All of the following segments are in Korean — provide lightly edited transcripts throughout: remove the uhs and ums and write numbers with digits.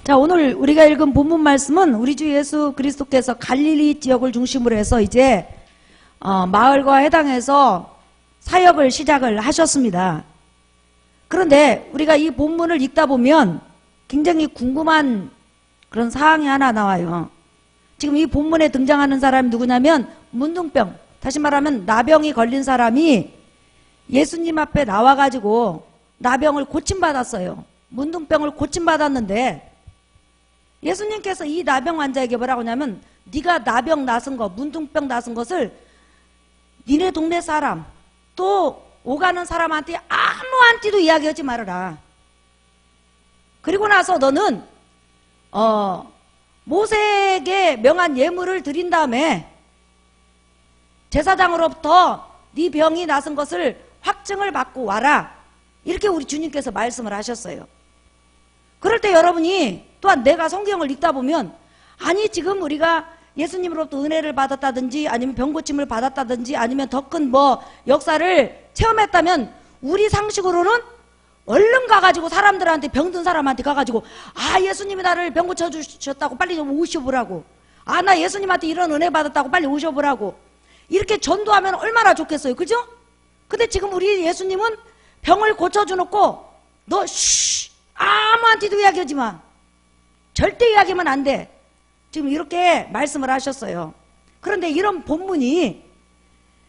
자, 오늘 우리가 읽은 본문 말씀은 우리 주 예수 그리스도께서 갈릴리 지역을 중심으로 해서 이제 마을과 해당해서 사역을 시작을 하셨습니다. 그런데 우리가 이 본문을 읽다 보면 굉장히 궁금한 그런 사항이 하나 나와요. 지금 이 본문에 등장하는 사람이 누구냐면 문둥병, 다시 말하면 나병이 걸린 사람이 예수님 앞에 나와가지고 나병을 고침받았어요. 문둥병을 고침받았는데 예수님께서 이 나병 환자에게 뭐라고 하냐면 네가 나병 나선 거, 문둥병 나선 것을 니네 동네 사람 또 오가는 사람한테 아무한테도 이야기하지 말아라. 그리고 나서 너는 모세에게 명한 예물을 드린 다음에 제사장으로부터 네 병이 나선 것을 확증을 받고 와라. 이렇게 우리 주님께서 말씀을 하셨어요. 그럴 때 여러분이 또한 내가 성경을 읽다 보면 아니 지금 우리가 예수님으로부터 은혜를 받았다든지 아니면 병고침을 받았다든지 아니면 더 큰 뭐 역사를 체험했다면 우리 상식으로는 얼른 가가지고 사람들한테 병든 사람한테 가가지고 아 예수님이 나를 병 고쳐주셨다고 빨리 좀 오셔보라고, 아 나 예수님한테 이런 은혜 받았다고 빨리 오셔보라고 이렇게 전도하면 얼마나 좋겠어요. 그죠? 근데 지금 우리 예수님은 병을 고쳐주놓고 너 아무한테도 이야기하지 마, 절대 이야기하면 안 돼, 지금 이렇게 말씀을 하셨어요. 그런데 이런 본문이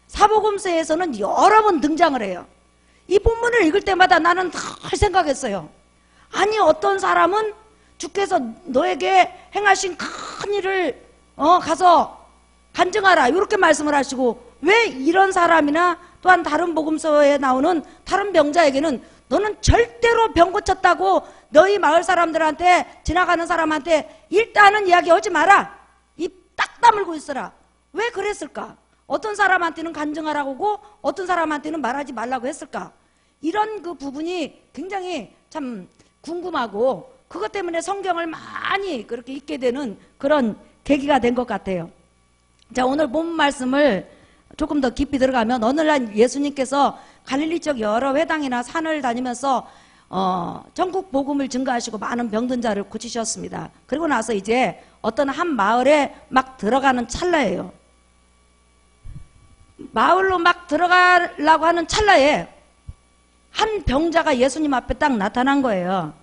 사복음서에서는 여러 번 등장을 해요. 이 본문을 읽을 때마다 나는 늘 생각했어요. 아니 어떤 사람은 주께서 너에게 행하신 큰 일을 가서 간증하라 이렇게 말씀을 하시고 왜 이런 사람이나 또한 다른 복음서에 나오는 다른 병자에게는 너는 절대로 병 고쳤다고 너희 마을 사람들한테 지나가는 사람한테 일단은 이야기하지 마라, 입 딱 다물고 있어라. 왜 그랬을까? 어떤 사람한테는 간증하라고 하고 어떤 사람한테는 말하지 말라고 했을까? 이런 그 부분이 굉장히 참 궁금하고 그것 때문에 성경을 많이 그렇게 읽게 되는 그런 계기가 된 것 같아요. 자, 오늘 본문 말씀을 조금 더 깊이 들어가면 오늘날 예수님께서 갈릴리 쪽 여러 회당이나 산을 다니면서 전국 복음을 증거하시고 많은 병든 자를 고치셨습니다. 그리고 나서 이제 어떤 한 마을에 막 들어가는 찰나예요. 마을로 막 들어가려고 하는 찰나에 한 병자가 예수님 앞에 딱 나타난 거예요.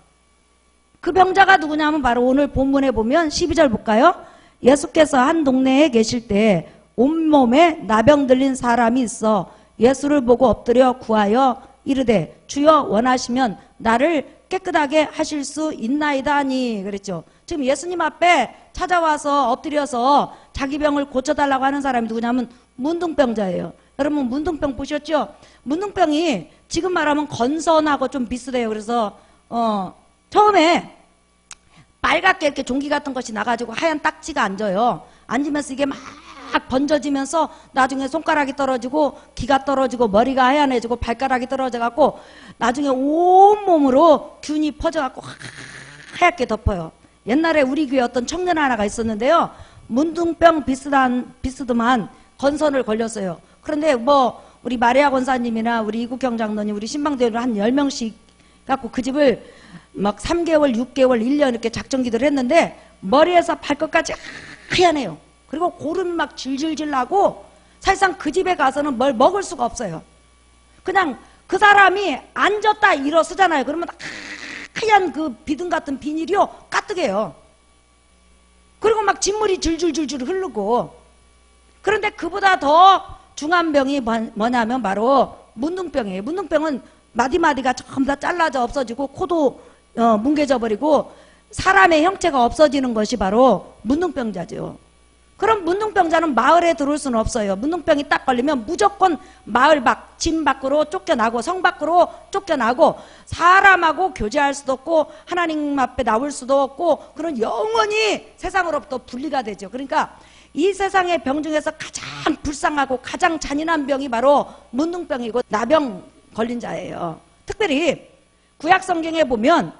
그 병자가 누구냐면 바로 오늘 본문에 보면 12절 볼까요? 예수께서 한 동네에 계실 때 온몸에 나병 들린 사람이 있어 예수를 보고 엎드려 구하여 이르되 주여 원하시면 나를 깨끗하게 하실 수 있나이다 하니 그랬죠. 지금 예수님 앞에 찾아와서 엎드려서 자기 병을 고쳐달라고 하는 사람이 누구냐면 문둥병자예요. 여러분 문둥병 보셨죠? 문둥병이 지금 말하면 건선하고 좀 비슷해요. 그래서 처음에 빨갛게 이렇게 종기 같은 것이 나가지고 하얀 딱지가 앉아요. 앉으면서 이게 막 번져지면서 나중에 손가락이 떨어지고 귀가 떨어지고 머리가 하얀해지고 발가락이 떨어져갖고 나중에 온몸으로 균이 퍼져갖고 하얗게 덮어요. 옛날에 우리 교회 어떤 청년 하나가 있었는데요. 문둥병 비슷한 건선을 걸렸어요. 그런데 뭐 우리 마리아 권사님이나 우리 이국경 장로님 우리 신방대회를 한 10명씩 갖고 그 집을 막 3개월 6개월 1년 이렇게 작정기도를 했는데 머리에서 발끝까지 하얀해요. 그리고 고름 막 질질질 나고 사실상 그 집에 가서는 뭘 먹을 수가 없어요. 그냥 그 사람이 앉았다 일어서잖아요. 그러면 하얀 그 비듬 같은 비닐이요 까뜩해요. 그리고 막 진물이 줄줄줄줄 흐르고. 그런데 그보다 더 중한 병이 뭐냐면 바로 문둥병이에요. 문둥병은 마디마디가 전부 다 잘라져 없어지고 코도 뭉개져 버리고 사람의 형체가 없어지는 것이 바로 문둥병자죠. 그럼 문둥병자는 마을에 들어올 수는 없어요. 문둥병이 딱 걸리면 무조건 마을 밖, 집 밖으로 쫓겨나고 성 밖으로 쫓겨나고 사람하고 교제할 수도 없고 하나님 앞에 나올 수도 없고 그런 영원히 세상으로부터 분리가 되죠. 그러니까 이 세상의 병 중에서 가장 불쌍하고 가장 잔인한 병이 바로 문둥병이고 나병 걸린 자예요. 특별히 구약 성경에 보면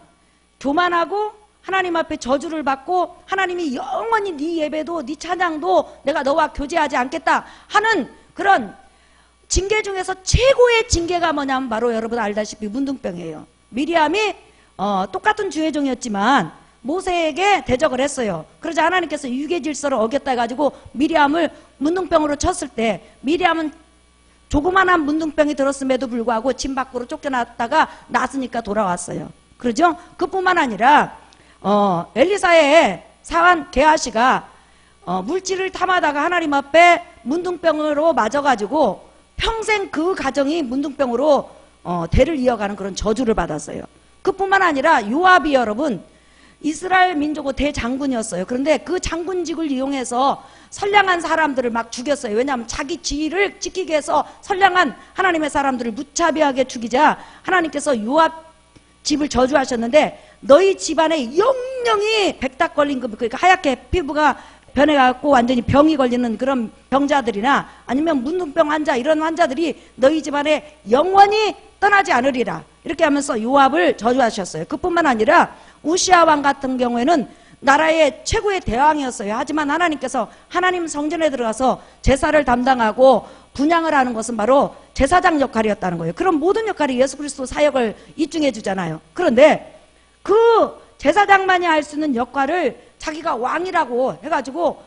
교만하고 하나님 앞에 저주를 받고 하나님이 영원히 네 예배도 네 찬양도 내가 너와 교제하지 않겠다 하는 그런 징계 중에서 최고의 징계가 뭐냐면 바로 여러분 알다시피 문둥병이에요. 미리암이 똑같은 주의 종이었지만 모세에게 대적을 했어요. 그러자 하나님께서 유괴 질서를 어겼다 해가지고 미리암을 문둥병으로 쳤을 때 미리암은 조그만한 문둥병이 들었음에도 불구하고 집 밖으로 쫓겨났다가 나으니까 돌아왔어요. 그러죠? 그뿐만 아니라 엘리사의 사환 게하시가 물질을 탐하다가 하나님 앞에 문둥병으로 맞아가지고 평생 그 가정이 문둥병으로 대를 이어가는 그런 저주를 받았어요. 그뿐만 아니라 요압이 여러분 이스라엘 민족의 대장군이었어요. 그런데 그 장군직을 이용해서 선량한 사람들을 막 죽였어요. 왜냐하면 자기 지위를 지키기 위해서 선량한 하나님의 사람들을 무차별하게 죽이자 하나님께서 요압 집을 저주하셨는데 너희 집안에 영영이 백탁 걸린 그러니까 하얗게 피부가 변해갖고 완전히 병이 걸리는 그런 병자들이나 아니면 문둥병 환자 이런 환자들이 너희 집안에 영원히 떠나지 않으리라 이렇게 하면서 요압을 저주하셨어요. 그뿐만 아니라 우시아 왕 같은 경우에는 나라의 최고의 대왕이었어요. 하지만 하나님께서 하나님 성전에 들어가서 제사를 담당하고 분향을 하는 것은 바로 제사장 역할이었다는 거예요. 그런 모든 역할이 예수 그리스도 사역을 입증해 주잖아요. 그런데 그 제사장만이 할 수 있는 역할을 자기가 왕이라고 해가지고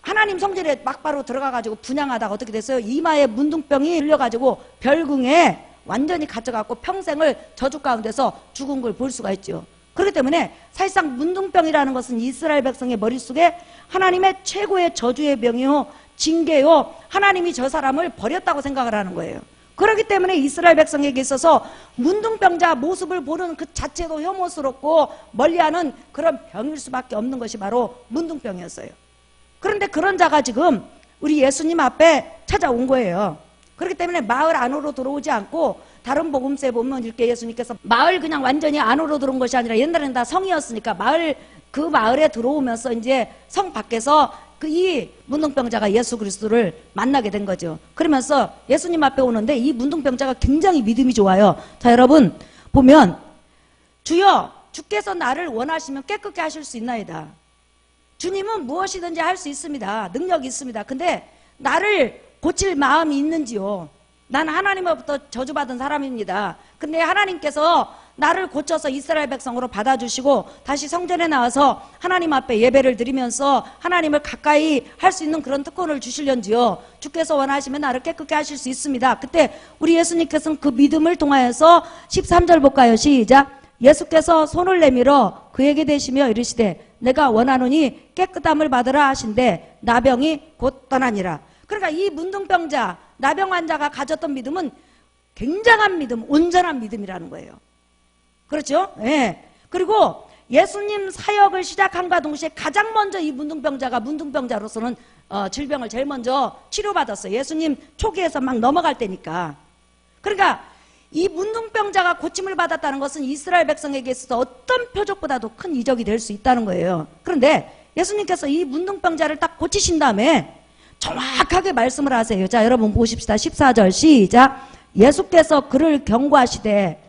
하나님 성전에 막바로 들어가가지고 분향하다가 어떻게 됐어요? 이마에 문둥병이 흘려가지고 별궁에 완전히 갇혀갖고 평생을 저주 가운데서 죽은 걸 볼 수가 있죠. 그렇기 때문에 사실상 문둥병이라는 것은 이스라엘 백성의 머릿속에 하나님의 최고의 저주의 병이요 징계요 하나님이 저 사람을 버렸다고 생각을 하는 거예요. 그렇기 때문에 이스라엘 백성에게 있어서 문둥병자 모습을 보는 그 자체도 혐오스럽고 멀리하는 그런 병일 수밖에 없는 것이 바로 문둥병이었어요. 그런데 그런 자가 지금 우리 예수님 앞에 찾아온 거예요. 그렇기 때문에 마을 안으로 들어오지 않고 다른 복음서에 보면 이렇게 예수님께서 마을 그냥 완전히 안으로 들어온 것이 아니라 옛날에는 다 성이었으니까 그 마을에 들어오면서 이제 성 밖에서 이 문둥병자가 예수 그리스도를 만나게 된 거죠. 그러면서 예수님 앞에 오는데 이 문둥병자가 굉장히 믿음이 좋아요. 자, 여러분 보면 주여 주께서 나를 원하시면 깨끗게 하실 수 있나이다. 주님은 무엇이든지 할 수 있습니다. 능력이 있습니다. 근데 나를 고칠 마음이 있는지요? 난 하나님으로부터 저주받은 사람입니다. 근데 하나님께서 나를 고쳐서 이스라엘 백성으로 받아주시고 다시 성전에 나와서 하나님 앞에 예배를 드리면서 하나님을 가까이 할 수 있는 그런 특권을 주시려는지요. 주께서 원하시면 나를 깨끗게 하실 수 있습니다. 그때 우리 예수님께서는 그 믿음을 통하여서 13절 볼까요? 시작. 예수께서 손을 내밀어 그에게 대시며 이르시되 내가 원하노니 깨끗함을 받으라 하신대 나병이 곧 떠나니라. 그러니까 이 문둥병자 나병 환자가 가졌던 믿음은 굉장한 믿음, 온전한 믿음이라는 거예요. 그렇죠? 예. 그리고 예수님 사역을 시작함과 동시에 가장 먼저 이 문둥병자로서는 질병을 제일 먼저 치료받았어요. 예수님 초기에서 막 넘어갈 때니까. 그러니까 이 문둥병자가 고침을 받았다는 것은 이스라엘 백성에게 있어서 어떤 표적보다도 큰 이적이 될 수 있다는 거예요. 그런데 예수님께서 이 문둥병자를 딱 고치신 다음에 정확하게 말씀을 하세요. 자, 여러분 보십시다. 14절 시작. 예수께서 그를 경고하시되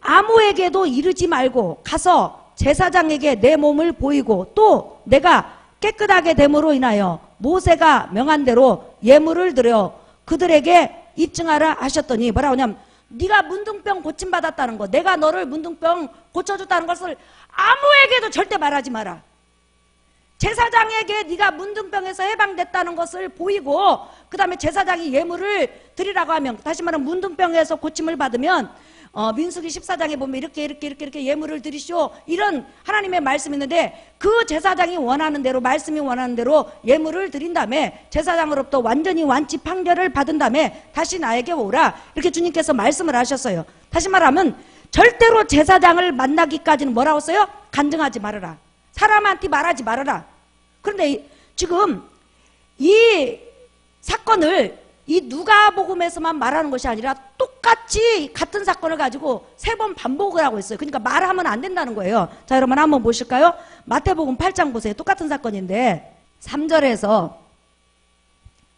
아무에게도 이르지 말고 가서 제사장에게 내 몸을 보이고 또 내가 깨끗하게 됨으로 인하여 모세가 명한 대로 예물을 드려 그들에게 입증하라 하셨더니 뭐라고 하냐면 네가 문둥병 고침받았다는 거, 내가 너를 문둥병 고쳐줬다는 것을 아무에게도 절대 말하지 마라. 제사장에게 네가 문둥병에서 해방됐다는 것을 보이고 그 다음에 제사장이 예물을 드리라고 하면, 다시 말하면 문둥병에서 고침을 받으면 민수기 14장에 보면 이렇게 예물을 드리시오, 이런 하나님의 말씀이 있는데 그 제사장이 원하는 대로, 말씀이 원하는 대로 예물을 드린 다음에 제사장으로부터 완전히 완치 판결을 받은 다음에 다시 나에게 오라, 이렇게 주님께서 말씀을 하셨어요. 다시 말하면 절대로 제사장을 만나기까지는 뭐라고 써요? 간증하지 말아라, 사람한테 말하지 말아라. 그런데 지금 이 사건을 이 누가복음에서만 말하는 것이 아니라 똑같이 같은 사건을 가지고 3번 반복을 하고 있어요. 그러니까 말하면 안 된다는 거예요. 자, 여러분 한번 보실까요? 마태복음 8장 보세요. 똑같은 사건인데 3절에서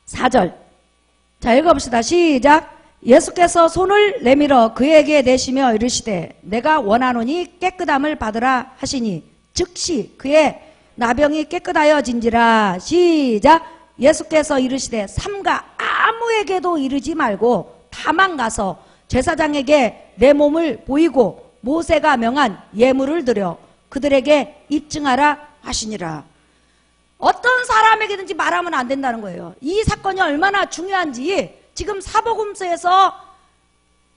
4절. 자, 읽어봅시다. 시작. 예수께서 손을 내밀어 그에게 내시며 이르시되 내가 원하노니 깨끗함을 받으라 하시니 즉시 그의 나병이 깨끗하여진지라. 시작. 예수께서 이르시되 삼가 아무에게도 이르지 말고 다만 가서 제사장에게 내 몸을 보이고 모세가 명한 예물을 드려 그들에게 입증하라 하시니라. 어떤 사람에게든지 말하면 안 된다는 거예요. 이 사건이 얼마나 중요한지 지금 사복음서에서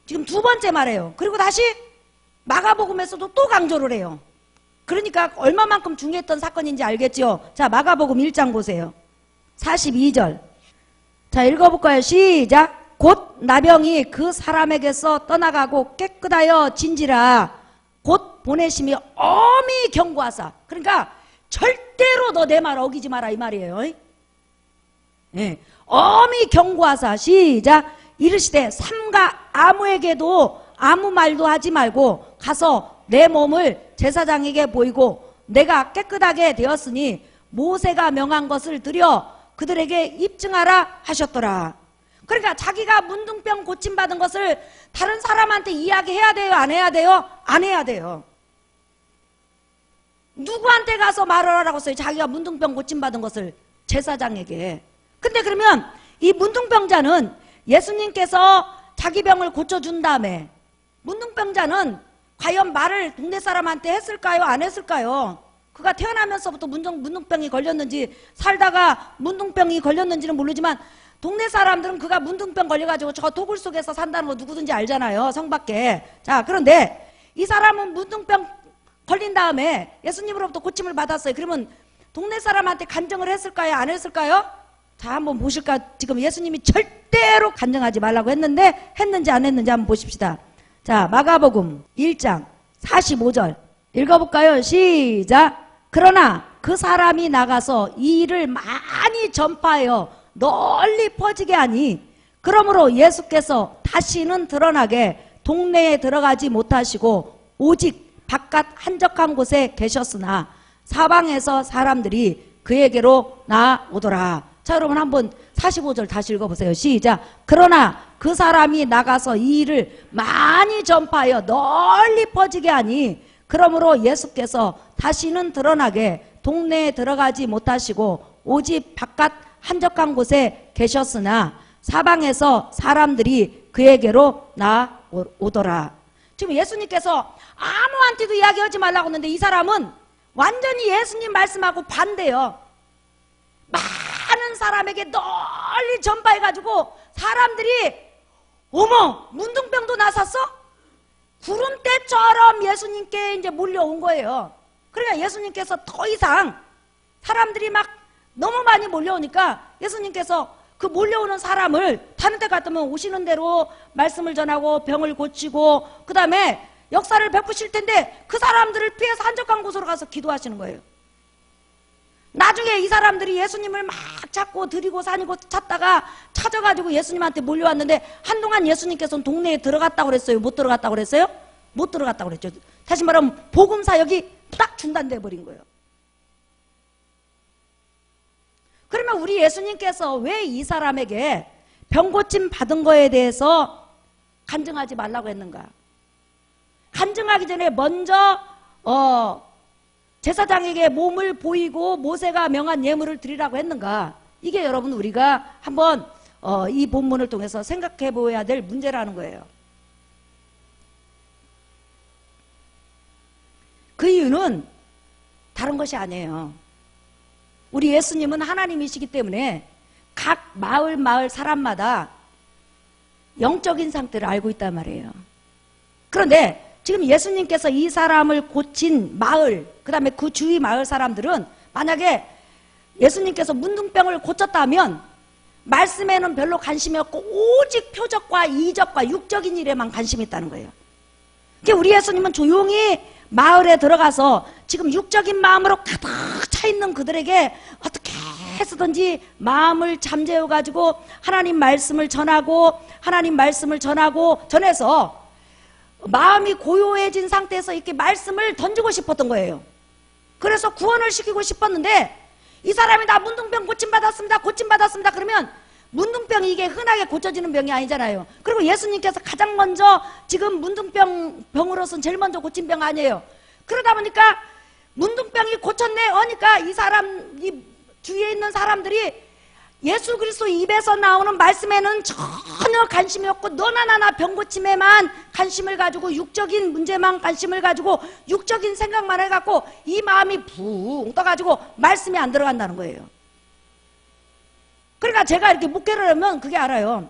지금 두 번째 말해요. 그리고 다시 마가복음에서도 또 강조를 해요. 그러니까 얼마만큼 중요했던 사건인지 알겠죠? 자, 마가복음 1장 보세요. 42절. 자, 읽어볼까요? 시작. 곧 나병이 그 사람에게서 떠나가고 깨끗하여 진지라. 곧 보내심이 엄히 경고하사. 그러니까 절대로 너 내 말 어기지 마라 이 말이에요. 네. 엄히 경고하사. 시작. 이르시되 삼가 아무에게도 아무 말도 하지 말고 가서 내 몸을 제사장에게 보이고 내가 깨끗하게 되었으니 모세가 명한 것을 드려 그들에게 입증하라 하셨더라. 그러니까 자기가 문둥병 고침받은 것을 다른 사람한테 이야기해야 돼요? 안 해야 돼요? 안 해야 돼요. 누구한테 가서 말을 하라고 써요? 자기가 문둥병 고침받은 것을 제사장에게. 근데 그러면 이 문둥병자는 예수님께서 자기 병을 고쳐준 다음에 문둥병자는 과연 말을 동네 사람한테 했을까요? 안 했을까요? 그가 태어나면서부터 문둥병이 걸렸는지 살다가 문둥병이 걸렸는지는 모르지만 동네 사람들은 그가 문둥병 걸려가지고 저 도굴 속에서 산다는 거 누구든지 알잖아요. 성 밖에. 자, 그런데 이 사람은 문둥병 걸린 다음에 예수님으로부터 고침을 받았어요. 그러면 동네 사람한테 간증을 했을까요? 안 했을까요? 자, 한번 보실까? 지금 예수님이 절대로 간증하지 말라고 했는데 했는지 안 했는지 한번 보십시다. 자, 마가복음 1장 45절 읽어볼까요? 시작. 그러나 그 사람이 나가서 이 일을 많이 전파하여 널리 퍼지게 하니 그러므로 예수께서 다시는 드러나게 동네에 들어가지 못하시고 오직 바깥 한적한 곳에 계셨으나 사방에서 사람들이 그에게로 나오더라. 자, 여러분 한번 45절 다시 읽어보세요. 시작. 그러나 그 사람이 나가서 이 일을 많이 전파하여 널리 퍼지게 하니 그러므로 예수께서 다시는 드러나게 동네에 들어가지 못하시고 오직 바깥 한적한 곳에 계셨으나 사방에서 사람들이 그에게로 나오더라. 지금 예수님께서 아무한테도 이야기하지 말라고 했는데 이 사람은 완전히 예수님 말씀하고 반대요. 많은 사람에게 널리 전파해가지고 사람들이 어머 문둥병도 나섰어? 구름대처럼 예수님께 이제 몰려온 거예요. 그러니까 예수님께서 더 이상 사람들이 막 너무 많이 몰려오니까 예수님께서 그 몰려오는 사람을 다른 데 갔다면 오시는 대로 말씀을 전하고 병을 고치고 그 다음에 역사를 베푸실 텐데 그 사람들을 피해서 한적한 곳으로 가서 기도하시는 거예요. 나중에 이 사람들이 예수님을 막 찾고 드리고 사니고 찾다가 찾아가지고 예수님한테 몰려왔는데 한동안 예수님께서는 동네에 들어갔다고 그랬어요? 못 들어갔다고 그랬어요? 못 들어갔다고 그랬죠. 다시 말하면 복음 사역이 딱 중단돼 버린 거예요. 그러면 우리 예수님께서 왜 이 사람에게 병고침 받은 거에 대해서 간증하지 말라고 했는가? 간증하기 전에 먼저 제사장에게 몸을 보이고 모세가 명한 예물을 드리라고 했는가? 이게 여러분 우리가 한번 이 본문을 통해서 생각해 보아야 될 문제라는 거예요. 그 이유는 다른 것이 아니에요. 우리 예수님은 하나님이시기 때문에 각 마을 사람마다 영적인 상태를 알고 있단 말이에요. 그런데 지금 예수님께서 이 사람을 고친 마을, 그 다음에 그 주위 마을 사람들은 만약에 예수님께서 문둥병을 고쳤다면 말씀에는 별로 관심이 없고 오직 표적과 이적과 육적인 일에만 관심이 있다는 거예요. 그러니까 우리 예수님은 조용히 마을에 들어가서 지금 육적인 마음으로 가득 차 있는 그들에게 어떻게 해서든지 마음을 잠재워가지고 하나님 말씀을 전하고 전해서 마음이 고요해진 상태에서 이렇게 말씀을 던지고 싶었던 거예요. 그래서 구원을 시키고 싶었는데 이 사람이 나 문둥병 고침받았습니다. 그러면 문둥병이 이게 흔하게 고쳐지는 병이 아니잖아요. 그리고 예수님께서 가장 먼저 지금 문둥병으로서는 제일 먼저 고친 병 아니에요. 그러다 보니까 문둥병이 고쳤네 하니까 이 주위에 있는 사람들이 예수 그리스도 입에서 나오는 말씀에는 전혀 관심이 없고 너나 나나 병고침에만 관심을 가지고 육적인 문제만 관심을 가지고 육적인 생각만 해갖고 이 마음이 붕 떠가지고 말씀이 안 들어간다는 거예요. 그러니까 제가 이렇게 묵게를 하면 그게 알아요.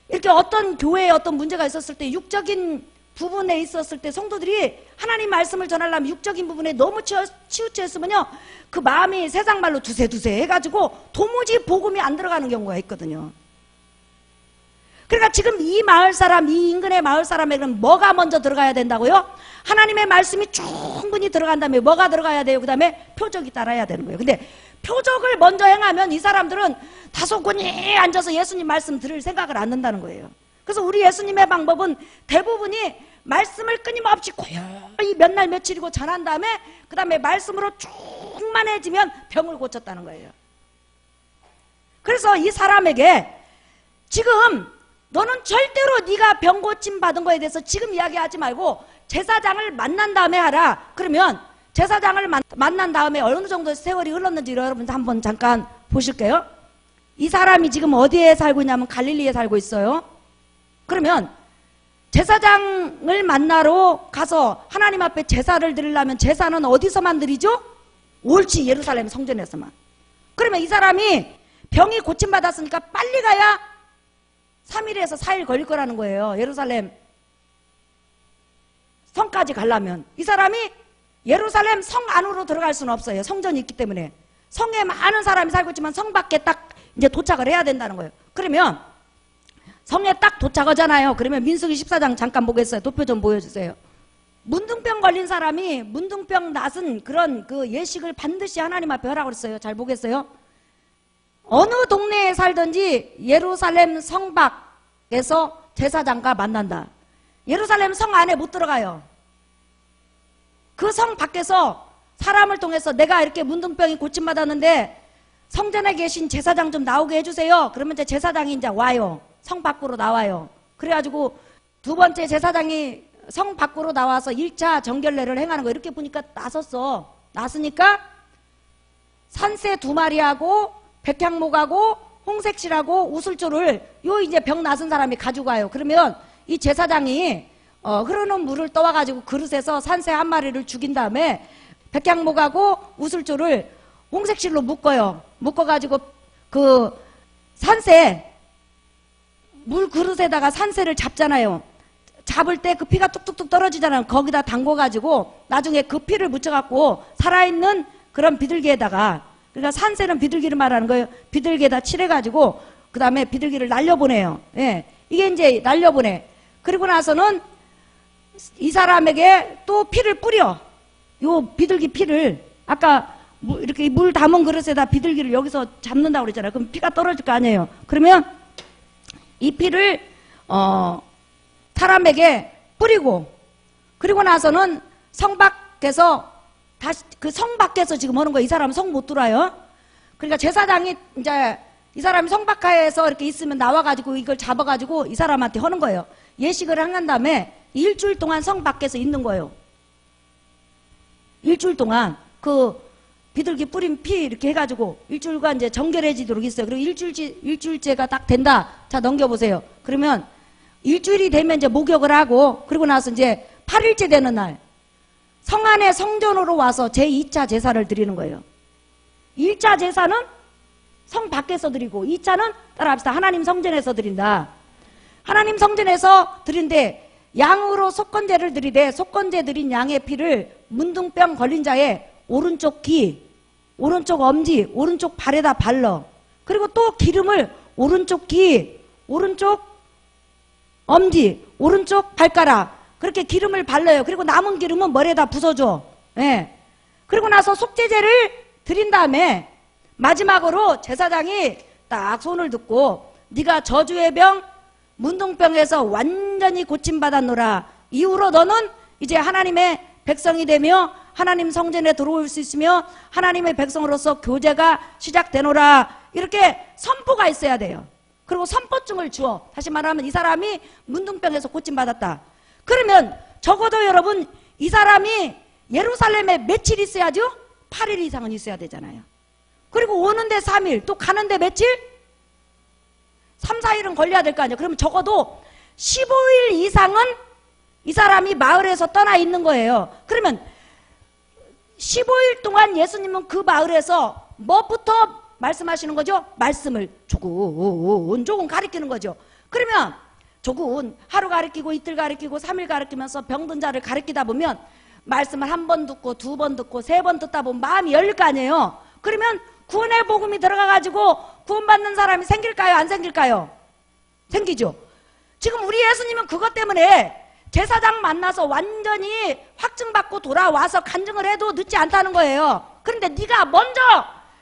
이렇게 어떤 교회에 어떤 문제가 있었을 때 육적인 부분에 있었을 때 성도들이 하나님 말씀을 전하려면 육적인 부분에 너무 치우쳐 있으면요 그 마음이 세상 말로 두세두세 해가지고 도무지 복음이 안 들어가는 경우가 있거든요. 그러니까 지금 이 마을 사람, 이 인근의 마을 사람에게는 뭐가 먼저 들어가야 된다고요? 하나님의 말씀이 충분히 들어간 다음에 뭐가 들어가야 돼요? 그 다음에 표적이 따라야 되는 거예요. 근데 표적을 먼저 행하면 이 사람들은 다소곳이 앉아서 예수님 말씀 들을 생각을 안 한다는 거예요. 그래서 우리 예수님의 방법은 대부분이 말씀을 끊임없이 고요히 몇 날 며칠이고 전한 다음에 그 다음에 말씀으로 충만해지면 병을 고쳤다는 거예요. 그래서 이 사람에게 지금 너는 절대로 네가 병 고침 받은 거에 대해서 지금 이야기하지 말고 제사장을 만난 다음에 하라. 그러면 제사장을 만난 다음에 어느 정도 세월이 흘렀는지 여러분 한번 잠깐 보실게요. 이 사람이 지금 어디에 살고 있냐면 갈릴리에 살고 있어요. 그러면 제사장을 만나러 가서 하나님 앞에 제사를 드리려면 제사는 어디서만 드리죠? 옳지, 예루살렘 성전에서만. 그러면 이 사람이 병이 고침받았으니까 빨리 가야 3일에서 4일 걸릴 거라는 거예요. 예루살렘 성까지 가려면. 이 사람이 예루살렘 성 안으로 들어갈 수는 없어요. 성전이 있기 때문에. 성에 많은 사람이 살고 있지만 성 밖에 딱 이제 도착을 해야 된다는 거예요. 그러면 성에 딱 도착하잖아요. 그러면 민수기 14장 잠깐 보겠어요. 도표 좀 보여주세요. 문둥병 걸린 사람이 문둥병 낫은 그런 그 예식을 반드시 하나님 앞에 하라고 그랬어요. 잘 보겠어요. 어느 동네에 살든지 예루살렘 성 밖에서 제사장과 만난다. 예루살렘 성 안에 못 들어가요. 그 성 밖에서 사람을 통해서 내가 이렇게 문둥병이 고침받았는데 성전에 계신 제사장 좀 나오게 해주세요. 그러면 이제 제사장이 이제 와요. 성 밖으로 나와요. 그래가지고 두 번째 제사장이 성 밖으로 나와서 1차 정결례를 행하는 거 이렇게 보니까 나섰어. 나서니까 산새 2마리하고 백향목하고 홍색실하고 우슬조를 요 이제 병 나선 사람이 가지고 가요. 그러면 이 제사장이 흐르는 물을 떠와가지고 그릇에서 산새 1마리를 죽인 다음에 백향목하고 우슬조를 홍색실로 묶어요. 묶어가지고 그 산새 물 그릇에다가 산새를 잡잖아요. 잡을 때 그 피가 뚝뚝뚝 떨어지잖아요. 거기다 담궈가지고 나중에 그 피를 묻혀갖고 살아있는 그런 비둘기에다가, 그러니까 산새는 비둘기를 말하는 거예요. 비둘기에다 칠해가지고 그 다음에 비둘기를 날려보내요. 예, 이게 이제 날려보내. 그리고 나서는 이 사람에게 또 피를 뿌려. 요 비둘기 피를 아까 이렇게 물 담은 그릇에다 비둘기를 여기서 잡는다고 그랬잖아요. 그럼 피가 떨어질 거 아니에요. 그러면 이 피를 사람에게 뿌리고, 그리고 나서는 성 밖에서 다시 그 성 밖에서 지금 하는 거예요. 이 사람은 성 못 들어와요. 그러니까 제사장이 이제 이 사람이 성 밖에서 이렇게 있으면 나와가지고 이걸 잡아가지고 이 사람한테 하는 거예요. 예식을 한 다음에 일주일 동안 성 밖에서 있는 거예요. 일주일 동안 그 비둘기 뿌린 피 이렇게 해가지고 일주일간 이제 정결해지도록 있어요. 그리고 일주일째가 딱 된다. 자, 넘겨보세요. 그러면 일주일이 되면 이제 목욕을 하고, 그리고 나서 이제 8일째 되는 날 성 안에 성전으로 와서 제2차 제사를 드리는 거예요. 1차 제사는 성 밖에서 드리고 2차는 따라합시다. 하나님 성전에서 드린다. 하나님 성전에서 드린데 양으로 속건제를 드리되 속건제 드린 양의 피를 문둥병 걸린 자의 오른쪽 귀, 오른쪽 엄지, 오른쪽 발에다 발라. 그리고 또 기름을 오른쪽 귀, 오른쪽 엄지, 오른쪽 발가락 그렇게 기름을 발라요. 그리고 남은 기름은 머리에다 부숴줘. 예. 그리고 나서 속죄제를 드린 다음에 마지막으로 제사장이 딱 손을 듣고 네가 저주의 병 문둥병에서 완전히 고침받았노라. 이후로 너는 이제 하나님의 백성이 되며 하나님 성전에 들어올 수 있으며 하나님의 백성으로서 교제가 시작되노라. 이렇게 선포가 있어야 돼요. 그리고 선포증을 주어. 다시 말하면 이 사람이 문둥병에서 고침받았다. 그러면 적어도 여러분 이 사람이 예루살렘에 며칠 있어야죠? 8일 이상은 있어야 되잖아요. 그리고 오는데 3일, 또 가는데 며칠? 3, 4일은 걸려야 될 거 아니에요. 그러면 적어도 15일 이상은 이 사람이 마을에서 떠나 있는 거예요. 그러면 15일 동안 예수님은 그 마을에서 뭐부터 말씀하시는 거죠? 말씀을 조금 가리키는 거죠. 그러면 조금 하루 가리키고 이틀 가리키고 3일 가리키면서 병든 자를 가리키다 보면 말씀을 한 번 듣고 두 번 듣고 세 번 듣다 보면 마음이 열릴 거 아니에요. 그러면 구원의 복음이 들어가가지고 구원받는 사람이 생길까요? 안 생길까요? 생기죠. 지금 우리 예수님은 그것 때문에 제사장 만나서 완전히 확증받고 돌아와서 간증을 해도 늦지 않다는 거예요. 그런데 네가 먼저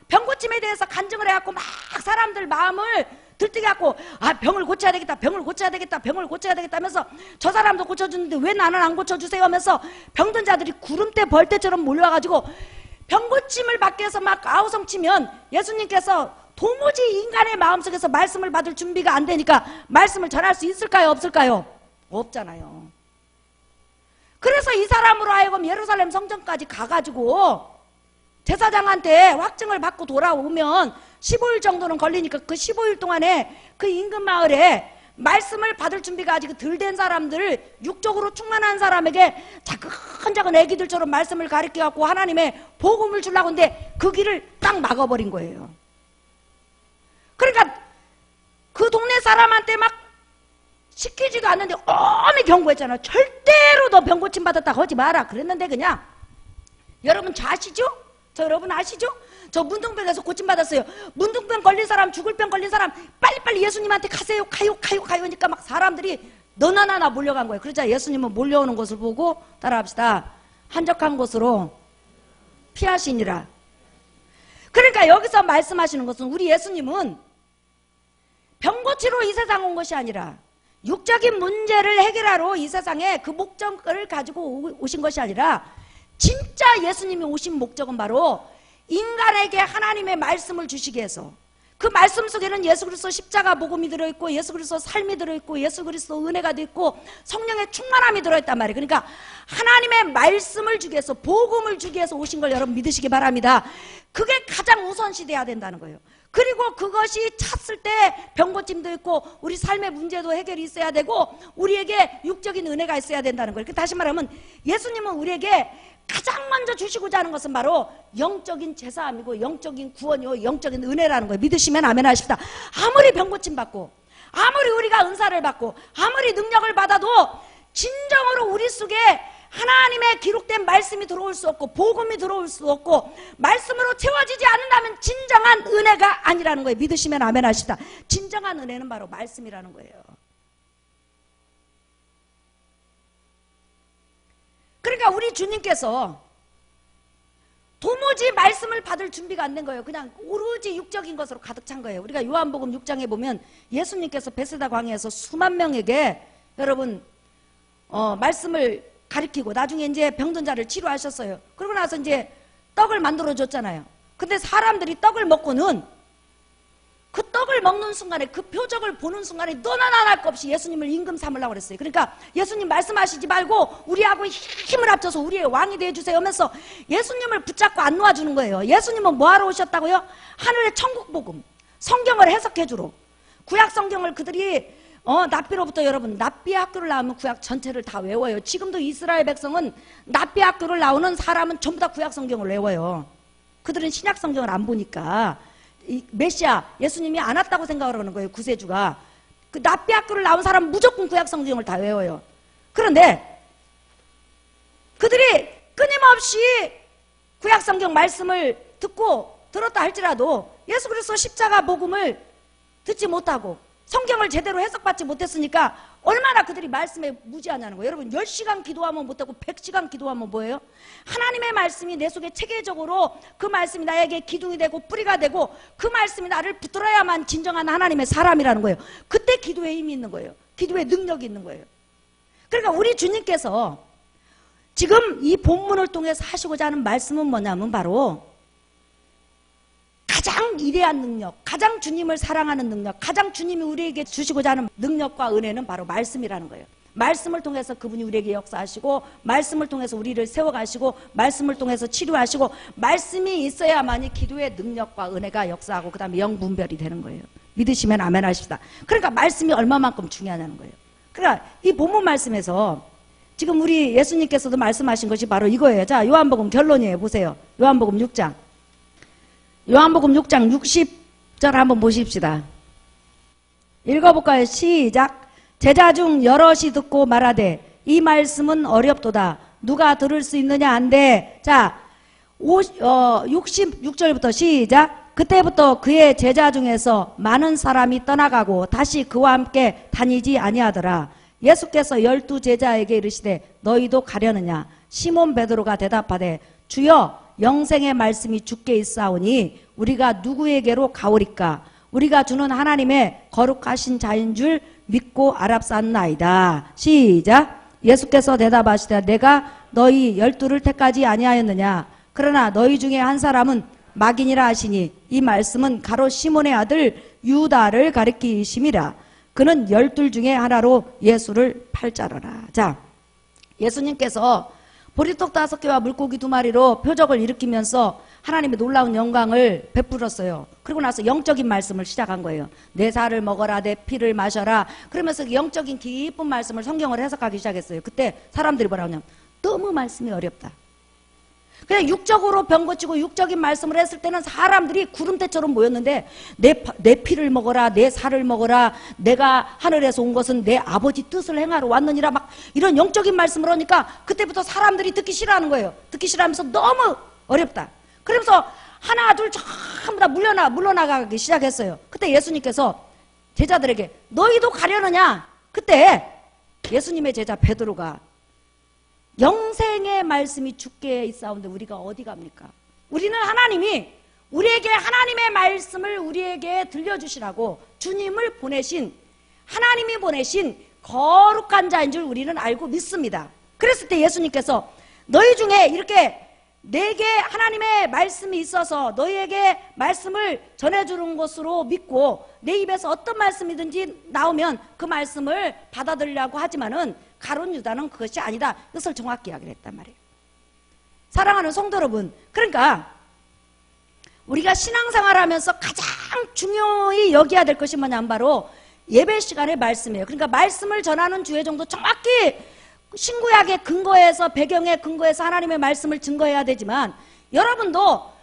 병고침에 대해서 간증을 해갖고 막 사람들 마음을 들뜨게 갖고 병을 고쳐야 되겠다, 병을 고쳐야 되겠다, 병을 고쳐야 되겠다 하면서 저 사람도 고쳐주는데 왜 나는 안 고쳐주세요 하면서 병든 자들이 구름대 벌떼처럼 몰려와가지고 병고침을 받기 위해서 막 아우성치면 예수님께서 도무지 인간의 마음속에서 말씀을 받을 준비가 안 되니까 말씀을 전할 수 있을까요? 없을까요? 없잖아요. 그래서 이 사람으로 하여금 예루살렘 성전까지 가가지고 제사장한테 확증을 받고 돌아오면 15일 정도는 걸리니까 그 15일 동안에 그 인근 마을에 말씀을 받을 준비가 아직 덜 된 사람들, 육적으로 충만한 사람에게 작은 애기들처럼 말씀을 가르쳐갖고 하나님의 복음을 주려고 하는데 그 길을 딱 막아버린 거예요. 그러니까 그 동네 사람한테 막 시키지도 않는데 엄히 경고했잖아요. 절대로 너 병고침 받았다 하지 마라 그랬는데 그냥 여러분 저 아시죠? 저 여러분 아시죠? 저 문둥병에서 고침받았어요. 문둥병 걸린 사람, 죽을 병 걸린 사람 빨리빨리 예수님한테 가세요. 가요 하니까 막 사람들이 너나 나나 몰려간 거예요. 그러자 예수님은 몰려오는 것을 보고 따라합시다. 한적한 곳으로 피하시니라. 그러니까 여기서 말씀하시는 것은 우리 예수님은 병고치러 이 세상 온 것이 아니라 육적인 문제를 해결하러 이 세상에 그 목적을 가지고 오신 것이 아니라 진짜 예수님이 오신 목적은 바로 인간에게 하나님의 말씀을 주시기 위해서 그 말씀 속에는 예수 그리스도 십자가 복음이 들어있고 예수 그리스도 삶이 들어있고 예수 그리스도 은혜가 들어있고 성령의 충만함이 들어있단 말이에요. 그러니까 하나님의 말씀을 주기 위해서 복음을 주기 위해서 오신 걸 여러분 믿으시기 바랍니다. 그게 가장 우선시 돼야 된다는 거예요. 그리고 그것이 찼을 때 병고침도 있고 우리 삶의 문제도 해결이 있어야 되고 우리에게 육적인 은혜가 있어야 된다는 거예요. 다시 말하면 예수님은 우리에게 가장 먼저 주시고자 하는 것은 바로 영적인 제사함이고 영적인 구원이고 영적인 은혜라는 거예요. 믿으시면 아멘 하십시다. 아무리 병고침 받고 아무리 우리가 은사를 받고 아무리 능력을 받아도 진정으로 우리 속에 하나님의 기록된 말씀이 들어올 수 없고 복음이 들어올 수 없고 말씀으로 채워지지 않는다면 진정한 은혜가 아니라는 거예요. 믿으시면 아멘 하십시다. 진정한 은혜는 바로 말씀이라는 거예요. 그러니까 우리 주님께서 도무지 말씀을 받을 준비가 안 된 거예요. 그냥 오로지 육적인 것으로 가득 찬 거예요. 우리가 요한복음 6장에 보면 예수님께서 베세다 광야에서 수만 명에게 여러분 말씀을 가리키고 나중에 이제 병든 자를 치료하셨어요. 그러고 나서 이제 떡을 만들어 줬잖아요. 근데 사람들이 떡을 먹고는 그 떡을 먹는 순간에 그 표적을 보는 순간에 너나 나나 할 것 없이 예수님을 임금 삼으려고 그랬어요. 그러니까 예수님 말씀하시지 말고 우리하고 힘을 합쳐서 우리의 왕이 되어주세요 하면서 예수님을 붙잡고 안 놓아주는 거예요. 예수님은 뭐하러 오셨다고요? 하늘의 천국 복음 성경을 해석해 주러. 구약 성경을 그들이 납비로부터 여러분 납비 학교를 나오면 구약 전체를 다 외워요. 지금도 이스라엘 백성은 납비 학교를 나오는 사람은 전부 다 구약 성경을 외워요. 그들은 신약 성경을 안 보니까 이 메시아 예수님이 안 왔다고 생각을 하는 거예요. 구세주가. 그 납비 학교를 나온 사람은 무조건 구약 성경을 다 외워요. 그런데 그들이 끊임없이 구약 성경 말씀을 듣고 들었다 할지라도 예수 그리스도 십자가 복음을 듣지 못하고 성경을 제대로 해석받지 못했으니까 얼마나 그들이 말씀에 무지하냐는 거예요. 여러분 10시간 기도하면 못하고 100시간 기도하면 뭐예요? 하나님의 말씀이 내 속에 체계적으로 그 말씀이 나에게 기둥이 되고 뿌리가 되고 그 말씀이 나를 붙들어야만 진정한 하나님의 사람이라는 거예요. 그때 기도에 힘이 있는 거예요. 기도에 능력이 있는 거예요. 그러니까 우리 주님께서 지금 이 본문을 통해서 하시고자 하는 말씀은 뭐냐면 바로 가장 위대한 능력, 가장 주님을 사랑하는 능력, 가장 주님이 우리에게 주시고자 하는 능력과 은혜는 바로 말씀이라는 거예요. 말씀을 통해서 그분이 우리에게 역사하시고, 말씀을 통해서 우리를 세워가시고, 말씀을 통해서 치료하시고, 말씀이 있어야만이 기도의 능력과 은혜가 역사하고 그 다음에 영분별이 되는 거예요. 믿으시면 아멘 하십시다. 그러니까 말씀이 얼마만큼 중요하냐는 거예요. 그러니까 이 본문 말씀에서 지금 우리 예수님께서도 말씀하신 것이 바로 이거예요. 자, 요한복음 결론이에요. 보세요. 요한복음 6장. 요한복음 6장 60절 한번 보십시다. 읽어볼까요? 시작. 제자 중 여럿이 듣고 말하되 이 말씀은 어렵도다. 누가 들을 수 있느냐 한데, 자, 66절부터 시작. 그때부터 그의 제자 중에서 많은 사람이 떠나가고 다시 그와 함께 다니지 아니하더라. 예수께서 12 제자에게 이르시되 너희도 가려느냐? 시몬 베드로가 대답하되 주여, 영생의 말씀이 주께 있사오니 우리가 누구에게로 가오리까? 우리가 주는 하나님의 거룩하신 자인 줄 믿고 알았사옵나이다. 시작. 예수께서 대답하시되 내가 너희 12를 택하지 아니하였느냐? 그러나 너희 중에 한 사람은 마귀니라 하시니 이 말씀은 가롯 시몬의 아들 유다를 가리키심이라. 그는 12 중에 하나로 예수를 팔자더라. 자, 예수님께서 보리떡 5개와 물고기 2마리로 표적을 일으키면서 하나님의 놀라운 영광을 베풀었어요. 그리고 나서 영적인 말씀을 시작한 거예요. 내 살을 먹어라, 내 피를 마셔라. 그러면서 영적인 깊은 말씀을 성경을 해석하기 시작했어요. 그때 사람들이 뭐라고 하냐면 너무 말씀이 어렵다. 그냥 육적으로 병 고치고 육적인 말씀을 했을 때는 사람들이 구름대처럼 모였는데 내 피를 먹어라, 내 살을 먹어라, 내가 하늘에서 온 것은 내 아버지 뜻을 행하러 왔느니라, 막 이런 영적인 말씀을 하니까 그때부터 사람들이 듣기 싫어하는 거예요. 듣기 싫어하면서 너무 어렵다. 그러면서 하나 둘 전부 다 물러나가기 시작했어요. 그때 예수님께서 제자들에게 너희도 가려느냐? 그때 예수님의 제자 베드로가 영생의 말씀이 주께 있사온데 우리가 어디 갑니까? 우리는 하나님이 우리에게 하나님의 말씀을 우리에게 들려주시라고 주님을 보내신, 하나님이 보내신 거룩한 자인 줄 우리는 알고 믿습니다. 그랬을 때 예수님께서 너희 중에 이렇게 내게 하나님의 말씀이 있어서 너희에게 말씀을 전해주는 것으로 믿고 내 입에서 어떤 말씀이든지 나오면 그 말씀을 받아들이려고 하지만은 가룟 유다는 그것이 아니다. 이것을 정확히 이야기를 했단 말이에요. 사랑하는 성도 여러분, 그러니까 우리가 신앙생활하면서 가장 중요히 여겨야 될 것이 뭐냐면 바로 예배 시간의 말씀이에요. 그러니까 말씀을 전하는 주의 정도 정확히 신구약의 근거에서, 배경에 근거해서 하나님의 말씀을 증거해야 되지만, 여러분도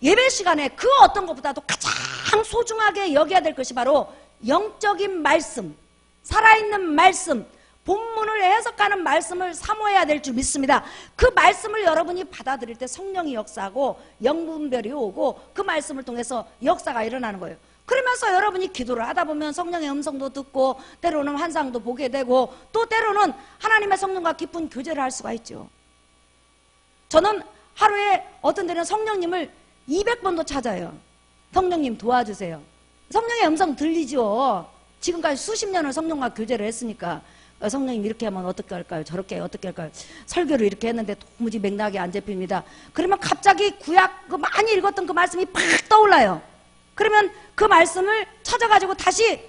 예배 시간에 그 어떤 것보다도 가장 소중하게 여겨야 될 것이 바로 영적인 말씀, 살아있는 말씀, 본문을 해석하는 말씀을 사모해야 될 줄 믿습니다. 그 말씀을 여러분이 받아들일 때 성령이 역사하고 영분별이 오고 그 말씀을 통해서 역사가 일어나는 거예요. 그러면서 여러분이 기도를 하다 보면 성령의 음성도 듣고 때로는 환상도 보게 되고 또 때로는 하나님의 성령과 깊은 교제를 할 수가 있죠. 저는 하루에 어떤 때는 성령님을 200번도 찾아요. 성령님 도와주세요. 성령의 음성 들리죠. 지금까지 수십 년을 성령과 교제를 했으니까 성령님 이렇게 하면 어떻게 할까요? 저렇게 어떻게 할까요? 설교를 이렇게 했는데 도무지 맥락이 안 잡힙니다. 그러면 갑자기 구약 많이 읽었던 그 말씀이 팍 떠올라요. 그러면 그 말씀을 찾아가지고 다시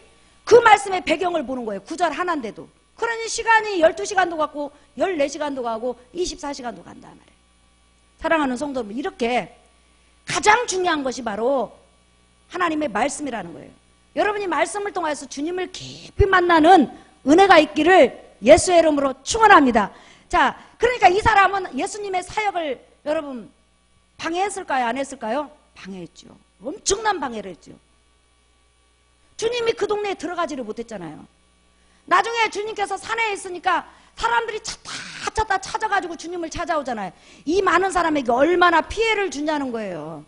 그 말씀의 배경을 보는 거예요. 구절 하나인데도. 그러니 시간이 12시간도 갔고 14시간도 가고 24시간도 간단 말이에요. 사랑하는 성도 여러분, 이렇게 가장 중요한 것이 바로 하나님의 말씀이라는 거예요. 여러분이 말씀을 통해서 주님을 깊이 만나는 은혜가 있기를 예수의 이름으로 축원합니다. 자, 그러니까 이 사람은 예수님의 사역을 여러분 방해했을까요? 안 했을까요? 방해했죠. 엄청난 방해를 했죠. 주님이 그 동네에 들어가지를 못했잖아요. 나중에 주님께서 산에 있으니까 사람들이 찾다 찾아가지고 주님을 찾아오잖아요. 이 많은 사람에게 얼마나 피해를 주냐는 거예요.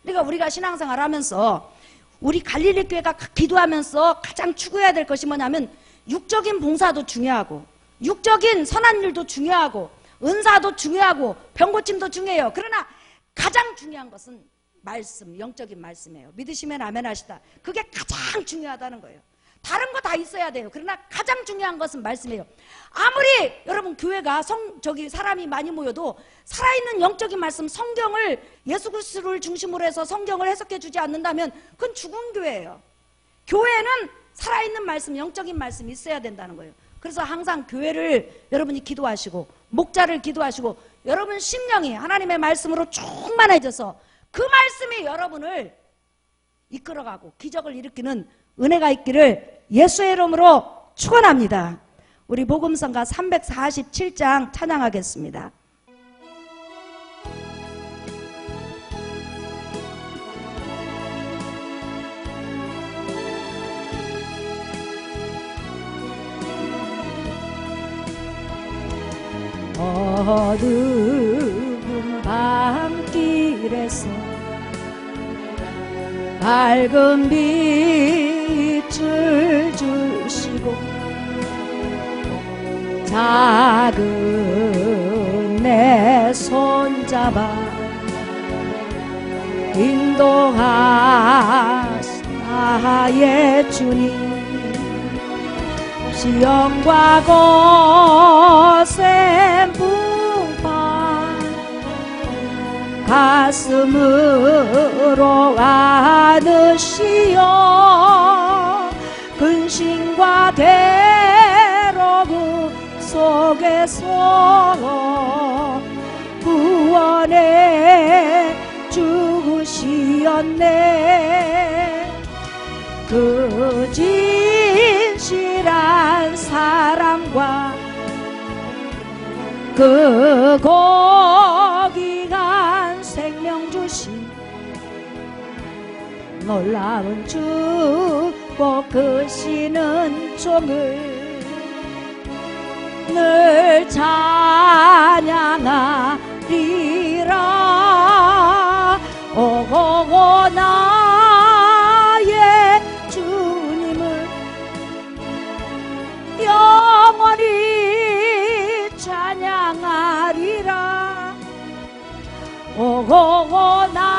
그러니까 우리가 신앙생활 하면서 우리 갈릴리 교회가 기도하면서 가장 추구해야 될 것이 뭐냐면 육적인 봉사도 중요하고 육적인 선한 일도 중요하고 은사도 중요하고 병고침도 중요해요. 그러나 가장 중요한 것은 말씀, 영적인 말씀이에요. 믿으시면 아멘 하시다. 그게 가장 중요하다는 거예요. 다른 거 다 있어야 돼요. 그러나 가장 중요한 것은 말씀이에요. 아무리 여러분 교회가 사람이 많이 모여도 살아있는 영적인 말씀, 성경을 예수 그리스도를 중심으로 해서 성경을 해석해 주지 않는다면 그건 죽은 교회예요. 교회는 살아있는 말씀, 영적인 말씀이 있어야 된다는 거예요. 그래서 항상 교회를 여러분이 기도하시고 목자를 기도하시고 여러분 심령이 하나님의 말씀으로 충만해져서 그 말씀이 여러분을 이끌어가고 기적을 일으키는 은혜가 있기를 예수의 이름으로 축원합니다. 우리 복음성가 347장 찬양하겠습니다. 어두운 밤길에서 밝은 빛을 주시고 작은 내 손잡아 인도하신 나의 주님, 시험과 거센 풍파 가슴으로 안으시어 근심과 괴로움 속에서 구원해 주시었네. 그 진실한 사랑과 그 고귀한 생명 주신 놀라운 축복 크시는 종을 늘 찬양하리라. 오고 나의 주님을 영원히 찬양하리라. 오고 나